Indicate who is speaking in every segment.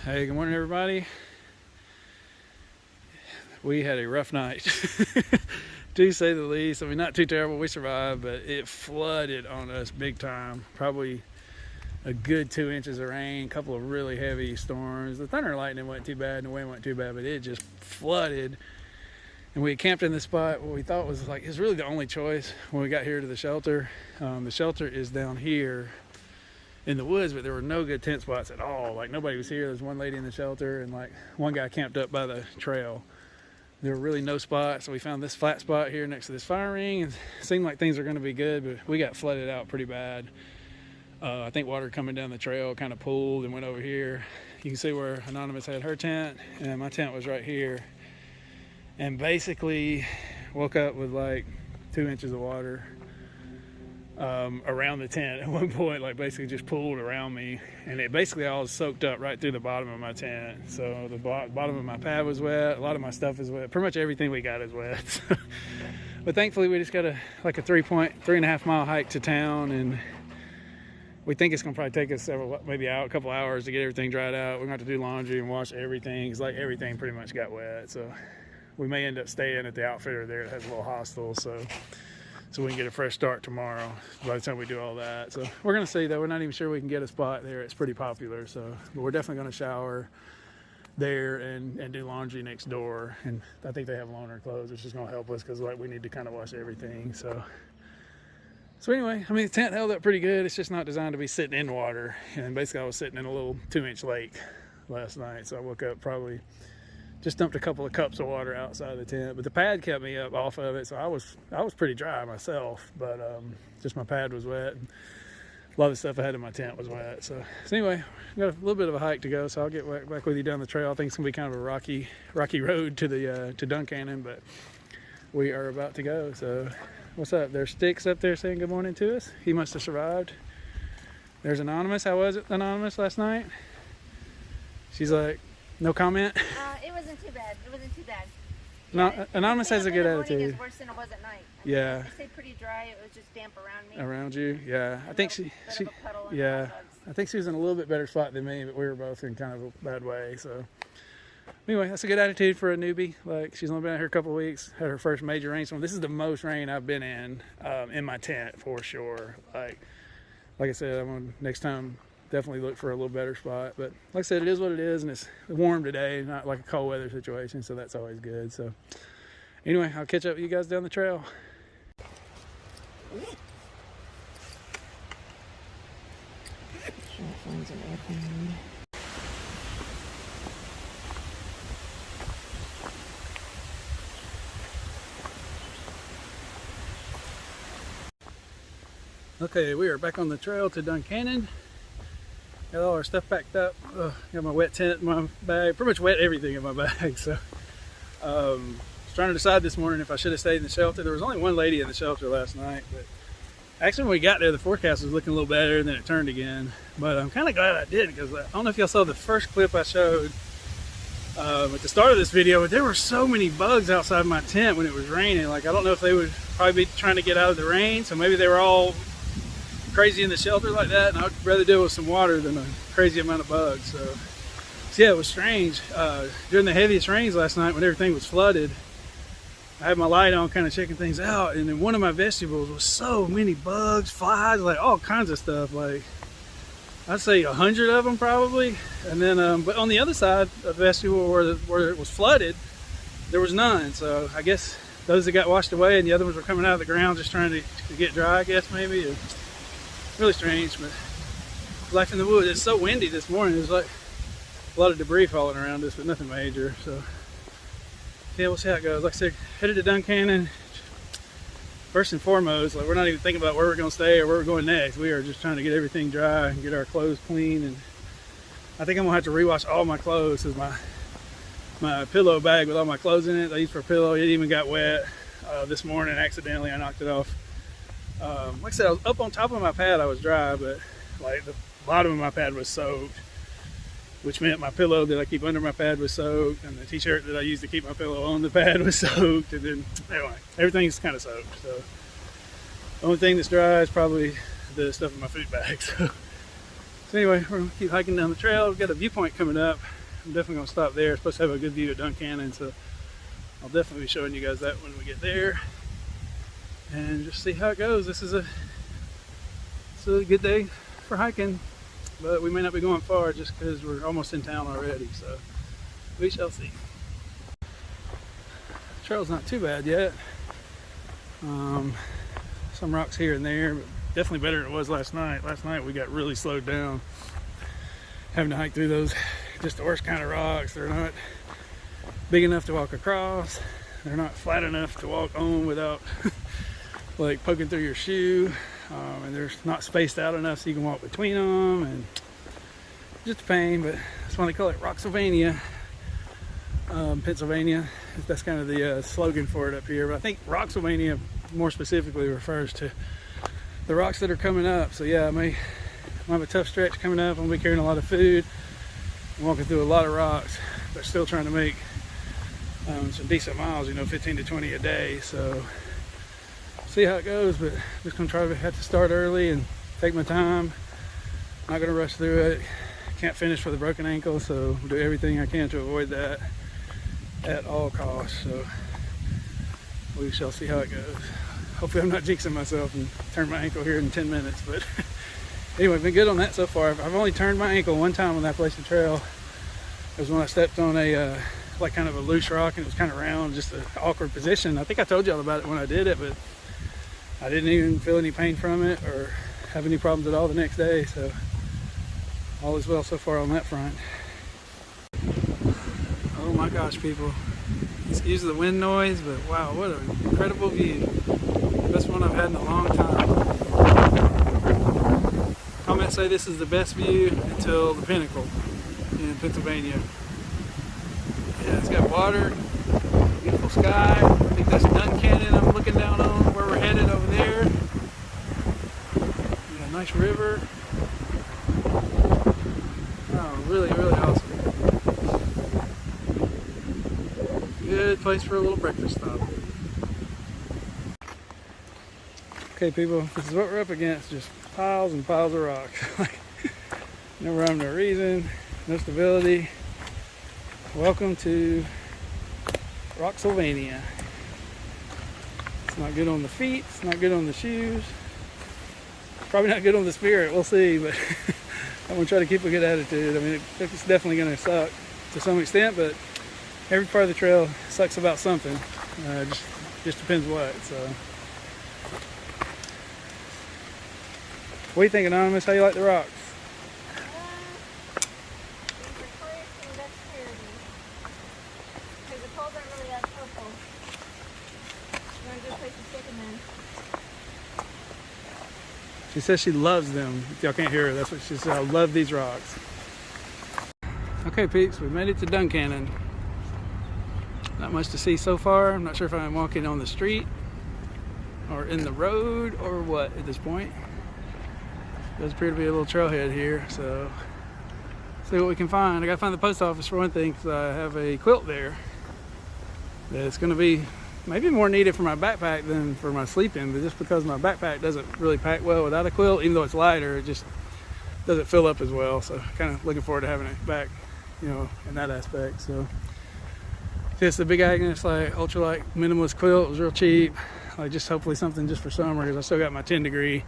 Speaker 1: Hey, good morning, everybody. We had a rough night, to say the least. I mean, not too terrible. We survived, but it flooded on us big time. Probably a good 2 inches of rain, a couple of really heavy storms. The thunder and lightning wasn't too bad, and the wind wasn't too bad, but it just flooded. And we camped in this spot, what we thought was like, it's really the only choice when we got here to the shelter. The shelter is down here in the woods, but there were no good tent spots at all. Like, nobody was here. There's one lady in the shelter, and like one guy camped up by the trail. There were really no spots, so we found this flat spot here next to this fire ring, and it seemed like things were going to be good, but we got flooded out pretty bad. I think water coming down the trail kind of pulled and went over here. You can see where Anonymous had her tent, and my tent was right here. And basically woke up with like 2 inches of water around the tent at one point, like basically just pooled around me, and it basically all soaked up right through the bottom of my tent. So the bottom of my pad was wet, a lot of my stuff is wet, pretty much everything we got is wet. But thankfully we just got a 3.5 mile hike to town, and we think it's gonna probably take us a couple hours to get everything dried out. We're gonna have to do laundry and wash everything, because like everything pretty much got wet. So we may end up staying at the outfitter there that has a little hostel, so we can get a fresh start tomorrow by the time we do all that. So we're gonna see, though. We're not even sure we can get a spot there. It's pretty popular, but we're definitely gonna shower there and do laundry next door. And I think they have loaner clothes, which is gonna help us, because like we need to kind of wash everything. So anyway, I mean, the tent held up pretty good. It's just not designed to be sitting in water. And basically I was sitting in a little 2-inch lake last night, so I woke up, probably just dumped a couple of cups of water outside of the tent, but the pad kept me up off of it, so I was pretty dry myself, but just my pad was wet, and a lot of the stuff I had in my tent was wet. So anyway, we got a little bit of a hike to go, so I'll get back with you down the trail. I think it's gonna be kind of a rocky road to the to Duncannon, but we are about to go. So what's up? There's Sticks up there saying good morning to us. He must have survived. There's Anonymous. How was it, Anonymous, last night? She's like, no comment.
Speaker 2: It wasn't too bad. It wasn't too bad.
Speaker 1: No,
Speaker 2: Yeah,
Speaker 1: Anonymous has a good attitude.
Speaker 2: It was worse than it was at night. I mean,
Speaker 1: Yeah.
Speaker 2: I stayed pretty dry. It was just damp around me.
Speaker 1: Around you, yeah. I think she I think she was in a little bit better spot than me, but we were both in kind of a bad way. So anyway, that's a good attitude for a newbie. Like, she's only been out here a couple of weeks, had her first major rainstorm. This is the most rain I've been in my tent for sure. Like I said, I'm gonna next time definitely look for a little better spot. But like I said, it is what it is, and it's warm today, not like a cold weather situation, so that's always good. So anyway, I'll catch up with you guys down the trail. Okay, we are back on the trail to Duncannon. Got all our stuff packed up. Got my wet tent in my bag, pretty much wet everything in my bag. So was trying to decide this morning if I should have stayed in the shelter. There was only one lady in the shelter last night, but actually when we got there, the forecast was looking a little better, and then it turned again. But I'm kind of glad I did, because I don't know if y'all saw the first clip I showed at the start of this video, but there were so many bugs outside my tent when it was raining. Like, I don't know if they would probably be trying to get out of the rain, so maybe they were all crazy in the shelter like that, and I'd rather deal with some water than a crazy amount of bugs. So yeah, it was strange. During the heaviest rains last night, when everything was flooded, I had my light on, kind of checking things out, and in one of my vegetables was so many bugs, flies, like all kinds of stuff. Like, I'd say 100 of them probably. And then, but on the other side of the vegetable where it was flooded, there was none. So I guess those that got washed away, and the other ones were coming out of the ground just trying to get dry, I guess, maybe. And really strange, but life in the woods. It's so windy this morning. There's like a lot of debris falling around us, but nothing major. So yeah, we'll see how it goes. Like I said, headed to Duncannon. First and foremost, like, we're not even thinking about where we're going to stay or where we're going next. We are just trying to get everything dry and get our clothes clean. And I think I'm gonna have to rewash all my clothes, because my pillow bag with all my clothes in it I used for a pillow, it even got wet this morning. Accidentally, I knocked it off. Like I said, I was up on top of my pad, I was dry, but like the bottom of my pad was soaked, which meant my pillow that I keep under my pad was soaked, and the t-shirt that I used to keep my pillow on the pad was soaked, and then anyway, everything's kind of soaked. So the only thing that's dry is probably the stuff in my food bag. So So anyway, we're gonna keep hiking down the trail. We've got a viewpoint coming up. I'm definitely gonna stop there. It's supposed to have a good view of Duncannon, so I'll definitely be showing you guys that when we get there. And just see how it goes. This is a good day for hiking, but we may not be going far just because we're almost in town already, so we shall see. The trail's not too bad yet. Some rocks here and there, but definitely better than it was last night. Last night we got really slowed down having to hike through those just the worst kind of rocks. They're not big enough to walk across. They're not flat enough to walk on without like poking through your shoe, and they're not spaced out enough so you can walk between them, and just a pain. But that's why they call it Rocksylvania, Pennsylvania. That's kind of the slogan for it up here. But I think Rocksylvania more specifically refers to the rocks that are coming up. So yeah, I may have a tough stretch coming up. I'm gonna be carrying a lot of food, walking through a lot of rocks, but still trying to make some decent miles, 15 to 20 a day. So see how it goes, but just gonna try to have to start early and take my time. Not gonna rush through it. Can't finish with a broken ankle, so I'll do everything I can to avoid that at all costs. So we shall see how it goes. Hopefully I'm not jinxing myself and turn my ankle here in 10 minutes, but anyway, been good on that so far. I've only turned my ankle one time on that place of trail. It was when I stepped on a like kind of a loose rock, and it was kind of round, just an awkward position. I think I told y'all about it when I did it, but I didn't even feel any pain from it or have any problems at all the next day. So all is well so far on that front. Oh my gosh, people. Excuse the wind noise, but wow, what an incredible view. Best one I've had in a long time. Comments say this is the best view until the Pinnacle in Pennsylvania. Yeah, it's got water, beautiful sky. I think that's Duncannon I'm looking down on where we're headed over there. Yeah, nice river. Oh, really, really awesome. Good place for a little breakfast stop. Okay, people, this is what we're up against. Just piles and piles of rocks. No rhyme, no reason, no stability. Welcome to Rocksylvania. It's not good on the feet, it's not good on the shoes. Probably not good on the spirit, we'll see, but I'm gonna try to keep a good attitude. I mean, it's definitely gonna suck to some extent, but every part of the trail sucks about something. Just depends what. So, what do you think, Anonymous? How you like the rocks? She says she loves them. If y'all can't hear her, that's what she said. I love these rocks. Okay, peeps, we made it to Duncannon. Not much to see so far. I'm not sure if I'm walking on the street or in the road or what at this point. Does appear to be a little trailhead here, so see what we can find. I gotta find the post office for one thing, because I have a quilt there that's gonna be maybe more needed for my backpack than for my sleeping, but just because my backpack doesn't really pack well without a quilt, even though it's lighter, it just doesn't fill up as well. So kind of looking forward to having it back, in that aspect. So just the Big Agnes like ultralight minimalist quilt. It was real cheap. Like just hopefully something just for summer, because I still got my 10 degree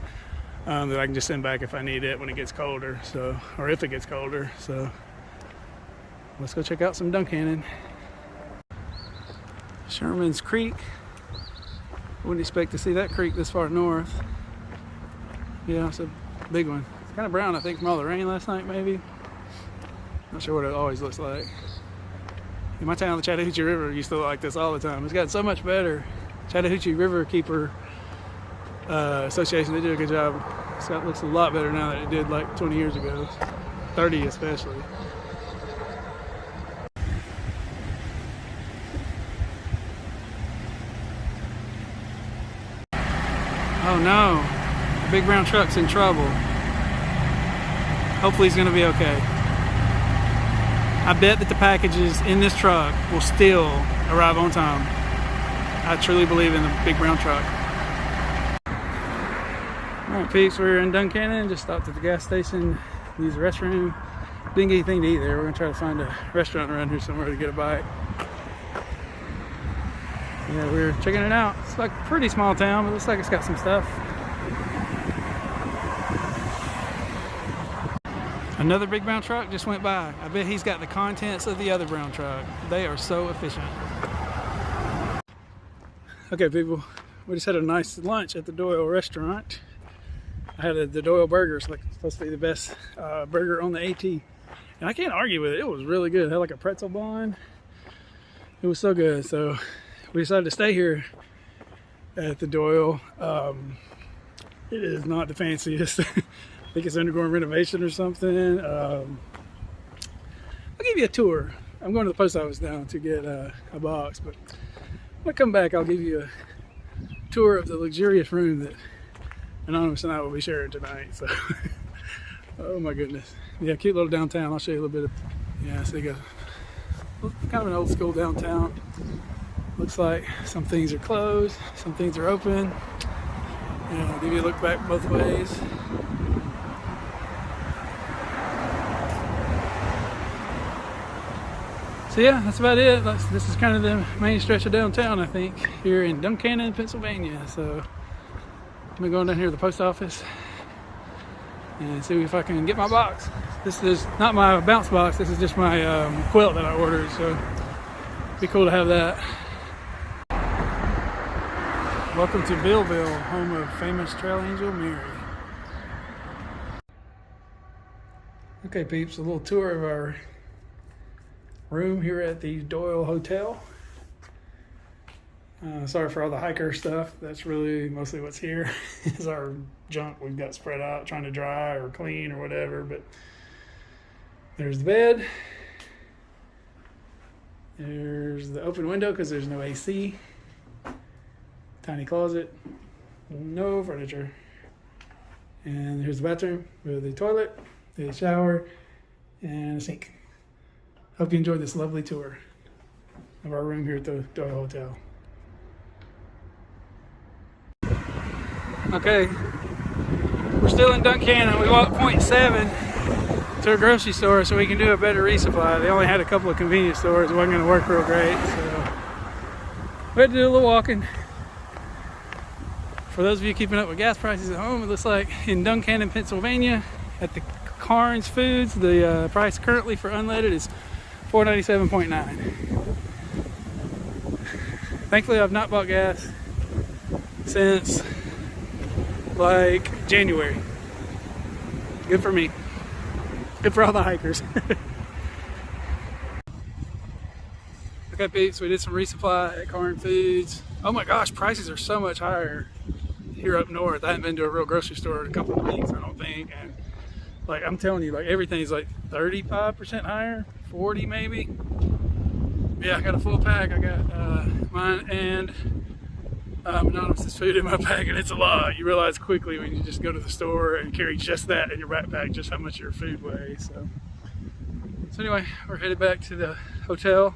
Speaker 1: that I can just send back if I need it when it gets colder. So, or if it gets colder. So let's go check out some Duncannon. Sherman's Creek. Wouldn't expect to see that creek this far north. Yeah, it's a big one. It's kind of brown, I think, from all the rain last night, maybe. Not sure what it always looks like. In my town, the Chattahoochee River used to look like this all the time. It's gotten so much better. Chattahoochee River Keeper Association, they did a good job. It looks a lot better now than it did like 20 years ago, 30 especially. Oh no, the big brown truck's in trouble. Hopefully he's gonna be okay. I bet that the packages in this truck will still arrive on time. I truly believe in the big brown truck. All right, peeps, we're in Duncannon. Just stopped at the gas station use the restroom. Didn't get anything to eat there. We're gonna try to find a restaurant around here somewhere to get a bite. Yeah, we're checking it out. It's like a pretty small town, but it looks like it's got some stuff. Another big brown truck just went by. I bet he's got the contents of the other brown truck. They are so efficient. Okay, people, we just had a nice lunch at the Doyle restaurant. I had the Doyle burger. It's like supposed to be the best burger on the AT. And I can't argue with it. It was really good. It had like a pretzel bun. It was so good. So we decided to stay here at the Doyle. It is not the fanciest. I think it's undergoing renovation or something. I'll give you a tour. I'm going to the post office now to get a box, but when I come back, I'll give you a tour of the luxurious room that Anonymous and I will be sharing tonight. So, oh my goodness. Yeah, cute little downtown. I'll show you a little bit of, yeah, so you got kind of an old school downtown. Looks like some things are closed, some things are open. Yeah, I'll give you a look back both ways. So yeah, that's about it. This is kind of the main stretch of downtown, I think, here in Duncannon, Pennsylvania. So I'm gonna go down here to the post office and see if I can get my box. This is not my bounce box. This is just my quilt that I ordered. So it'd be cool to have that. Welcome to Billville, home of famous trail angel Mary. Okay, peeps, a little tour of our room here at the Doyle Hotel. Sorry for all the hiker stuff. That's really mostly what's here is our junk we've got spread out trying to dry or clean or whatever. But there's the bed. There's the open window because there's no AC. Tiny closet. No furniture. And here's the bathroom with the toilet, the shower, and a sink. Hope you enjoyed this lovely tour of our room here at the Doyle Hotel. Okay, we're still in Duncannon. We walked 0.7 to a grocery store so we can do a better resupply. They only had a couple of convenience stores. It wasn't going to work real great, so we had to do a little walking. For those of you keeping up with gas prices at home, it looks like in Duncannon, Pennsylvania, at the Carnes Foods, the price currently for unleaded is $4.97.9. Thankfully, I've not bought gas since like January. Good for me. Good for all the hikers. Okay, peeps, we did some resupply at Carnes Foods. Oh my gosh, prices are so much higher here up north. I haven't been to a real grocery store in a couple of weeks, I don't think. And like I'm telling you, like everything's like 35% higher, 40 maybe. Yeah, I got a full pack. I got mine and Anonymous' food in my pack, and it's a lot. You realize quickly when you just go to the store and carry just that in your backpack, just how much your food weighs. So anyway, we're headed back to the hotel.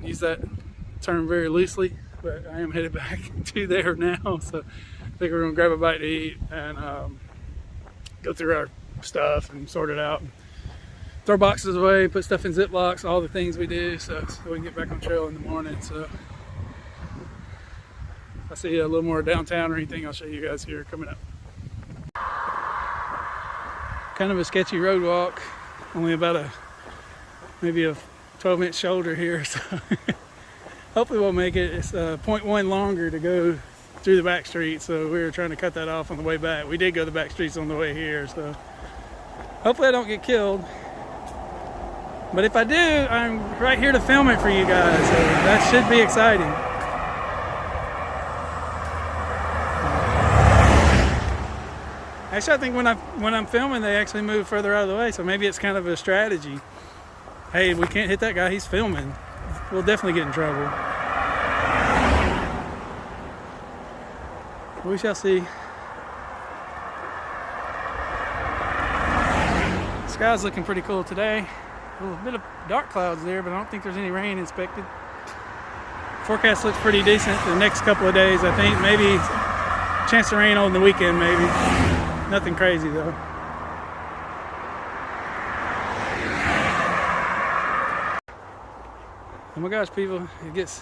Speaker 1: Use that term very loosely, but I am headed back to there now. So I think we're gonna grab a bite to eat and go through our stuff and sort it out. Throw boxes away, put stuff in Ziplocs, all the things we do, so we can get back on trail in the morning. So if I see a little more downtown or anything, I'll show you guys here coming up. Kind of a sketchy road walk, only about maybe a 12-inch shoulder here, so hopefully we'll make it. It's 0.1 longer to go through the back streets, so we were trying to cut that off on the way back. We did go the back streets on the way here, so hopefully I don't get killed. But if I do, I'm right here to film it for you guys, so that should be exciting. Actually, I think when I'm filming, they actually move further out of the way, so maybe it's kind of a strategy. Hey, we can't hit that guy, he's filming. We'll definitely get in trouble. We shall see. The sky's looking pretty cool today. A little bit of dark clouds there, but I don't think there's any rain expected. Forecast looks pretty decent the next couple of days, I think. Maybe chance of rain on the weekend, maybe. Nothing crazy though. Oh my gosh, people, it gets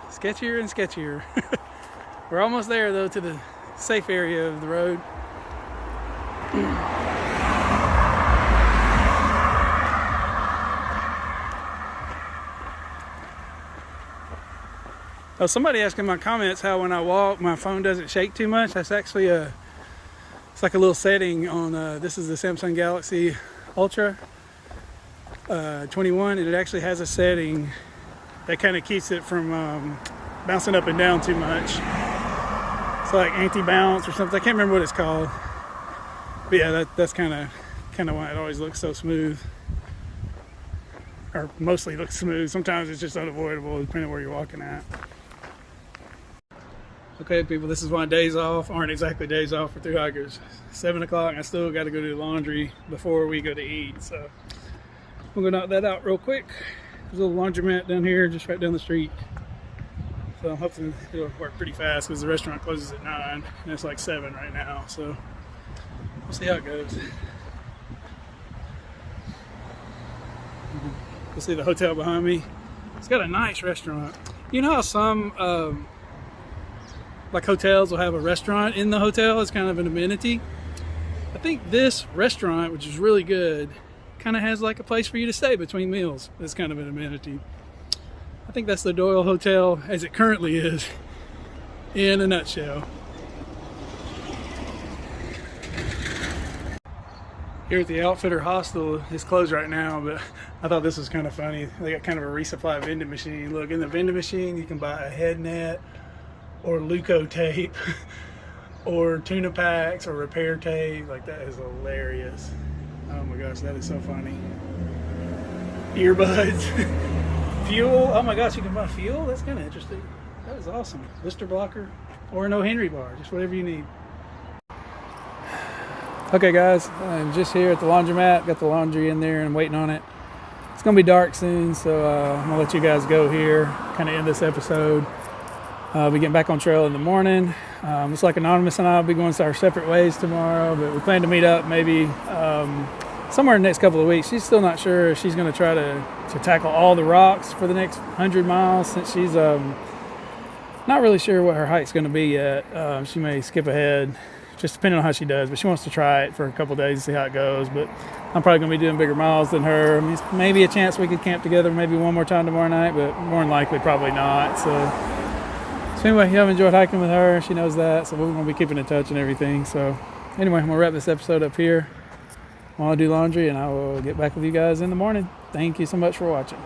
Speaker 1: sketchier and sketchier. We're almost there though, to the safe area of the road. Oh, somebody asked in my comments how when I walk my phone doesn't shake too much. That's actually it's like a little setting on this is the Samsung Galaxy Ultra 21, and it actually has a setting that kind of keeps it from bouncing up and down too much. It's like anti-bounce or something. I can't remember what it's called. But yeah, that's kind of why it always looks so smooth, or mostly looks smooth. Sometimes it's just unavoidable depending on where you're walking at. Okay, people, this is why days off aren't exactly days off for thru hikers. 7 o'clock, and I still got to go do laundry before we go to eat. So I'm gonna knock that out real quick. There's a little laundromat down here, just right down the street. So I'm hoping it'll work pretty fast because the restaurant closes at 9 and it's like 7 right now. So we'll see how it goes. You'll see the hotel behind me. It's got a nice restaurant. You know how some like hotels will have a restaurant in the hotel as kind of an amenity? I think this restaurant, which is really good, kind of has like a place for you to stay between meals. That's kind of an amenity. I think that's the Doyle Hotel as it currently is in a nutshell. Here at the Outfitter Hostel, it's closed right now, but I thought this was kind of funny. They got kind of a resupply vending machine. Look, in the vending machine you can buy a head net or Luco tape or tuna packs or repair tape. Like, that is hilarious. Oh my gosh, that is so funny. Earbuds. Fuel. Oh my gosh, you can buy fuel? That's kind of interesting. That is awesome. Blister blocker or an O. Henry bar, just whatever you need. Okay guys, I'm just here at the laundromat. Got the laundry in there and I'm waiting on it. It's gonna be dark soon, so I'm gonna let you guys go here, kind of end this episode. I'll be getting back on trail in the morning. Looks like Anonymous and I will be going our separate ways tomorrow, but we plan to meet up maybe somewhere in the next couple of weeks. She's still not sure if she's going to try to tackle all the rocks for the next 100 miles since she's not really sure what her hike's going to be yet. She may skip ahead, just depending on how she does, but she wants to try it for a couple of days to see how it goes. But I'm probably going to be doing bigger miles than her. I mean, maybe a chance we could camp together maybe one more time tomorrow night, but more than likely probably not. So anyway, I've enjoyed hiking with her. She knows that, so we're going to be keeping in touch and everything. So anyway, I'm going to wrap this episode up here while I do laundry, and I will get back with you guys in the morning. Thank you so much for watching.